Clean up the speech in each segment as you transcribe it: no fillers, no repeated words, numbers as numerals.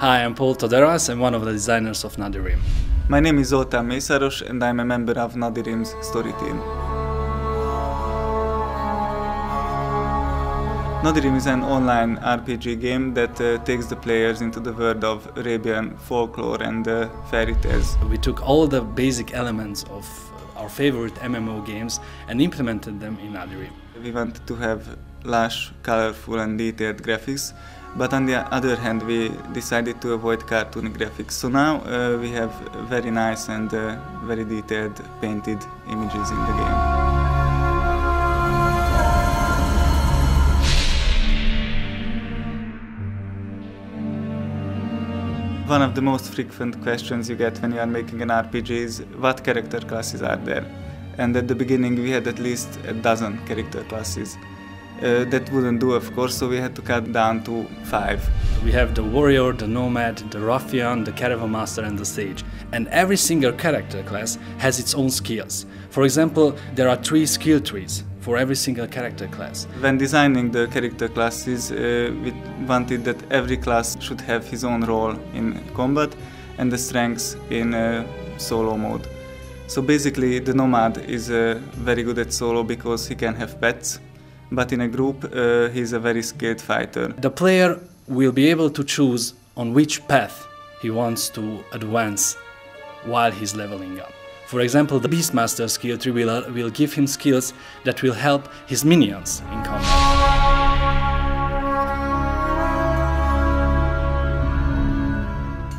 Hi, I'm Paul Toderas. I'm one of the designers of Nadirim. My name is Zoltán Mészáros and I'm a member of Nadirim's story team. Nadirim is an online RPG game that takes the players into the world of Arabian folklore and fairy tales. We took all the basic elements of our favorite MMO games and implemented them in Nadirim. We wanted to have lush, colorful and detailed graphics, but on the other hand we decided to avoid cartoony graphics. So now we have very nice and very detailed painted images in the game. One of the most frequent questions you get when you are making an RPG is what character classes are there? And at the beginning we had at least a dozen character classes. That wouldn't do, of course, so we had to cut down to 5. We have the warrior, the nomad, the ruffian, the caravan master and the sage. And every single character class has its own skills. For example, there are 3 skill trees for every single character class. When designing the character classes, we wanted that every class should have his own role in combat and the strengths in solo mode. So basically the nomad is very good at solo because he can have pets, but in a group he's a very skilled fighter. The player will be able to choose on which path he wants to advance while he's leveling up. For example, the Beastmaster skill tree will give him skills that will help his minions in combat.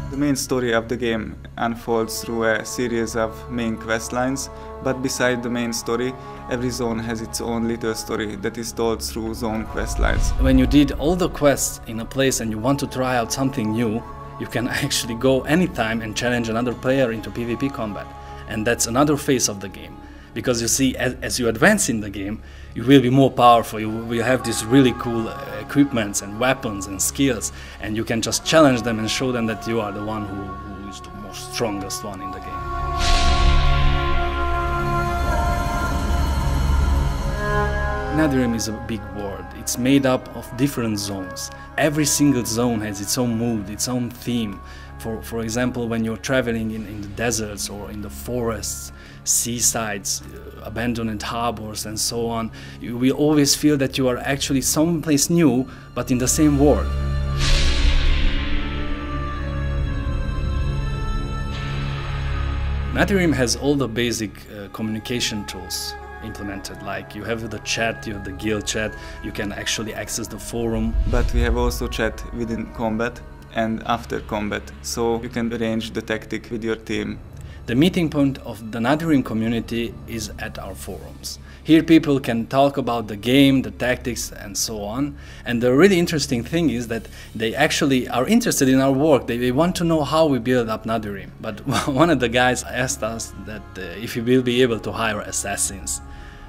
The main story of the game unfolds through a series of main quest lines, but beside the main story, every zone has its own little story that is told through zone quest lines. When you did all the quests in a place and you want to try out something new, you can actually go anytime and challenge another player into PvP combat. And that's another phase of the game. Because you see, as you advance in the game, you will be more powerful, you will have these really cool equipments and weapons and skills, and you can just challenge them and show them that you are the one who is the most strongest one in the game. Nadirim is a big world. It's made up of different zones. Every single zone has its own mood, its own theme. For example, when you're traveling in the deserts or in the forests, seasides, abandoned harbors and so on, you will always feel that you are actually someplace new, but in the same world. Nadirim has all the basic communication tools implemented, like you have the chat, you have the guild chat, you can actually access the forum. But we have also chat within combat and after combat, so you can arrange the tactic with your team. The meeting point of the Nadirim community is at our forums. Here people can talk about the game, the tactics and so on. And the really interesting thing is that they actually are interested in our work. They want to know how we build up Nadirim. But one of the guys asked us that if we will be able to hire assassins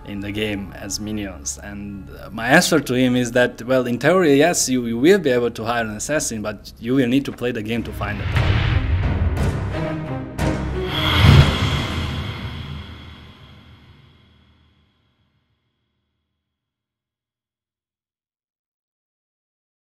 in the game as minions, and my answer to him is that, well, in theory, yes, you will be able to hire an assassin, but you will need to play the game to find it out.